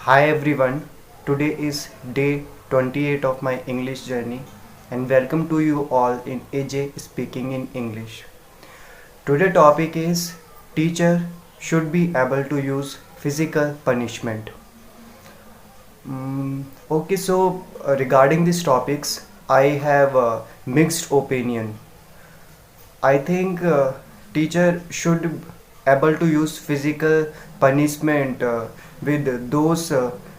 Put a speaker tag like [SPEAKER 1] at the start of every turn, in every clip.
[SPEAKER 1] Hi everyone, today is day 28 of my English journey and welcome to you all in AJ Speaking in English. Today topic is teacher should be able to use physical punishment. Okay, so regarding these topics, I have a mixed opinion. I think teacher should able to use physical punishment with those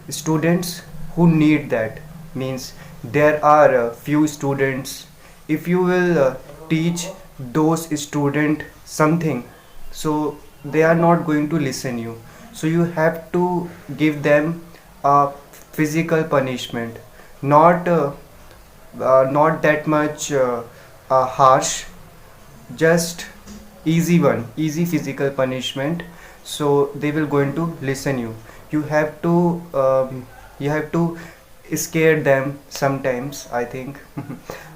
[SPEAKER 1] students who need that. Means there are few students. If you will teach those student something, so they are not going to listen you. So you have to give them a physical punishment, not not that much harsh, just easy physical punishment, so they will going to listen you. You have to you have to scare them sometimes, I think.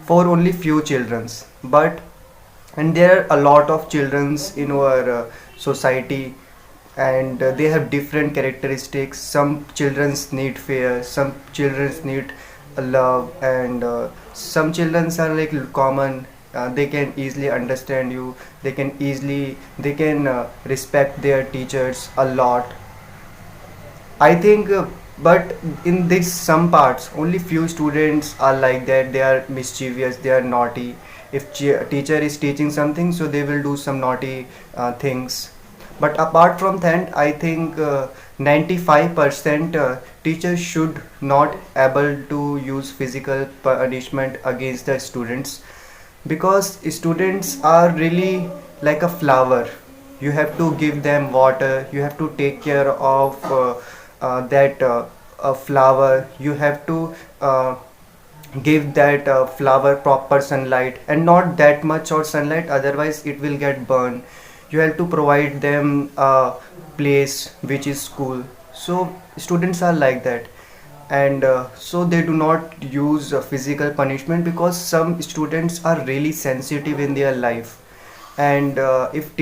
[SPEAKER 1] For only few childrens, but and there are a lot of childrens in our society, and they have different characteristics. Some childrens need fear, some childrens need love, and some childrens are like common. They can easily understand you, they can respect their teachers a lot, I think. But in this some parts only few students are like that. They are mischievous, they are naughty. If teacher is teaching something, so they will do some naughty things. But apart from that, I think 95% teachers should not able to use physical punishment against the students, because students are really like a flower. You have to give them water, you have to take care of that a flower. You have to give that flower proper sunlight, and not that much or sunlight, otherwise it will get burned. You have to provide them a place which is school. So students are like that, and so they do not use physical punishment, because some students are really sensitive in their life. And if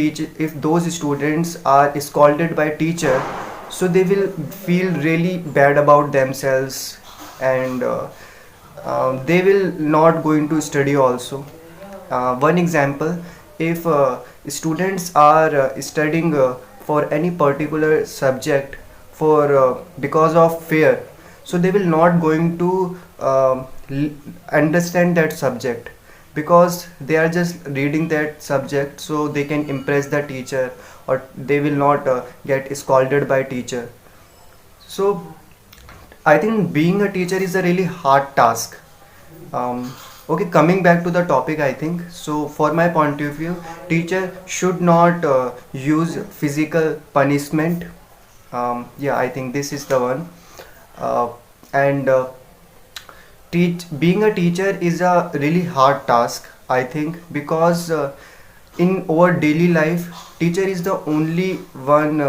[SPEAKER 1] those students are scolded by teacher, so they will feel really bad about themselves, and they will not going to study also. One example, if students are studying for any particular subject for because of fear, so they will not going to understand that subject, because they are just reading that subject so they can impress the teacher, or they will not get scolded by teacher. So I think being a teacher is a really hard task. Okay, coming back to the topic, I think so. For my point of view, teacher should not use physical punishment. Yeah, I think this is the one. And being a teacher is a really hard task, I think, because in our daily life, teacher is the only one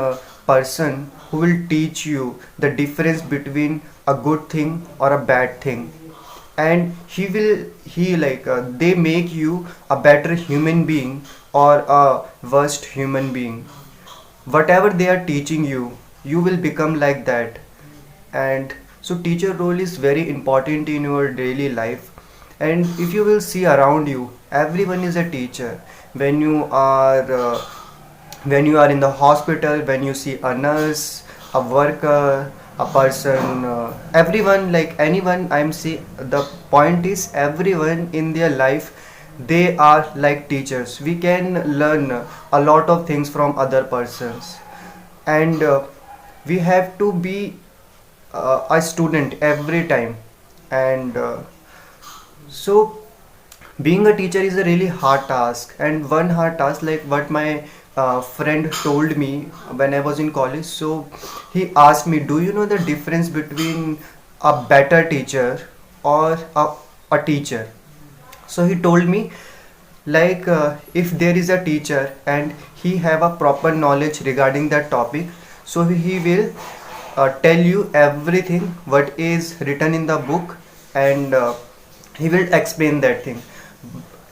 [SPEAKER 1] person who will teach you the difference between a good thing or a bad thing. And he like they make you a better human being or a worst human being. Whatever they are teaching you, you will become like that. And so teacher role is very important in your daily life. And if you will see around you, everyone is a teacher. When you are in the hospital, when you see a nurse, a worker, a person, everyone, like anyone, I'm saying the point is everyone in their life, they are like teachers. We can learn a lot of things from other persons. And we have to be a student every time. And so being a teacher is a really hard task. And one hard task, like what my friend told me when I was in college. So he asked me, do you know the difference between a better teacher or a teacher? So he told me, like if there is a teacher and he have a proper knowledge regarding that topic, so he will tell you everything what is written in the book, and he will explain that thing.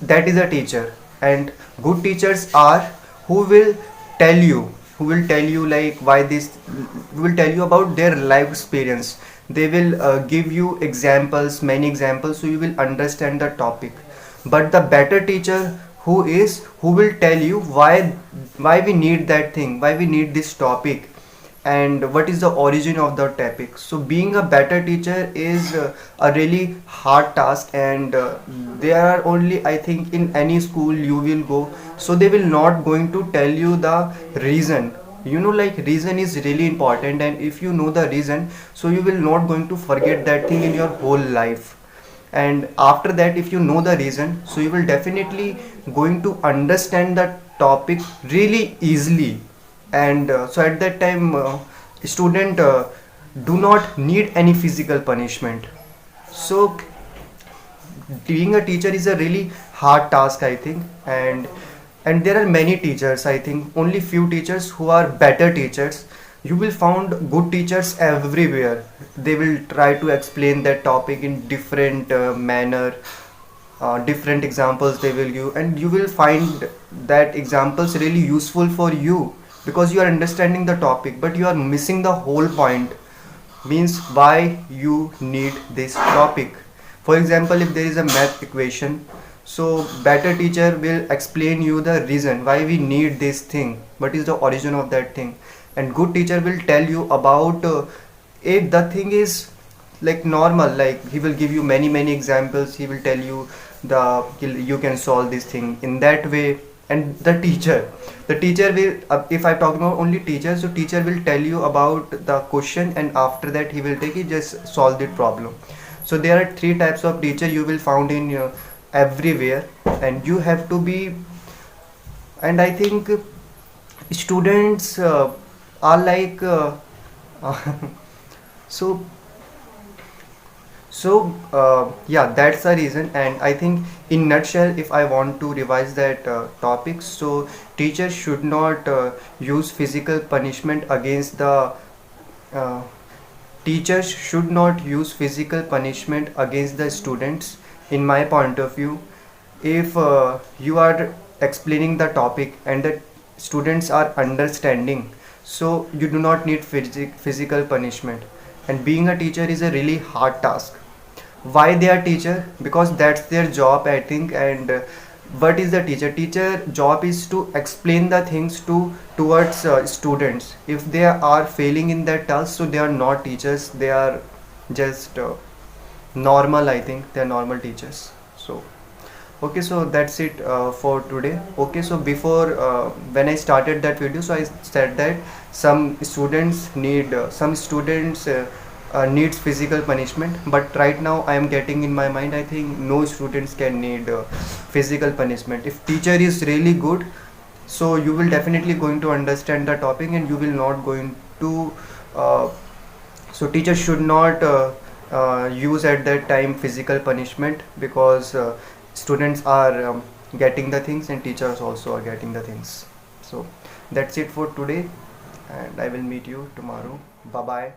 [SPEAKER 1] That is a teacher. And good teachers are who will tell you, who will tell you like why this, will tell you about their life experience. They will give you examples, many examples, so you will understand the topic. But the better teacher who will tell you why we need that thing, why we need this topic, and what is the origin of the topic. So being a better teacher is a really hard task, and there are only, I think, in any school you will go, so they will not going to tell you the reason. Like reason is really important, and if you know the reason, so you will not going to forget that thing in your whole life. And after that, if you know the reason, so you will definitely going to understand the topic really easily. And so at that time, student do not need any physical punishment. So being a teacher is a really hard task, I think. And there are many teachers, I think only few teachers who are better teachers. You will find good teachers everywhere. They will try to explain that topic in different manner, different examples they will give, and you will find that examples really useful for you, because you are understanding the topic, but you are missing the whole point, means why you need this topic. For example, if there is a math equation, so better teacher will explain you the reason why we need this thing, what is the origin of that thing. And good teacher will tell you about if the thing is like normal, like he will give you many examples, he will tell you you can solve this thing in that way. And the teacher will, if I'm talking about only teachers, so teacher will tell you about the question, and after that he will take it, just solve the problem. So there are three types of teacher you will found in everywhere, and you have to be. And I think students are like so yeah, that's the reason. And I think in nutshell, if I want to revise that topic, so teachers should not use physical punishment against the uh, teachers should not use physical punishment against the students, in my point of view. If you are explaining the topic and the students are understanding, so you do not need physical punishment. And being a teacher is a really hard task. Why they are teacher? Because that's their job, I think. And what is the teacher job is to explain the things towards students. If they are failing in that task, so they are not teachers, they are just normal, I think. They are normal teachers. So okay, so that's it for today. Okay, so before when I started that video, so I said that some students needs physical punishment, but right now I am getting in my mind, I think no students can need physical punishment. If teacher is really good, so you will definitely going to understand the topic, and you will not going to so teachers should not use at that time physical punishment, because students are getting the things, and teachers also are getting the things. So that's it for today, and I will meet you tomorrow. Bye bye.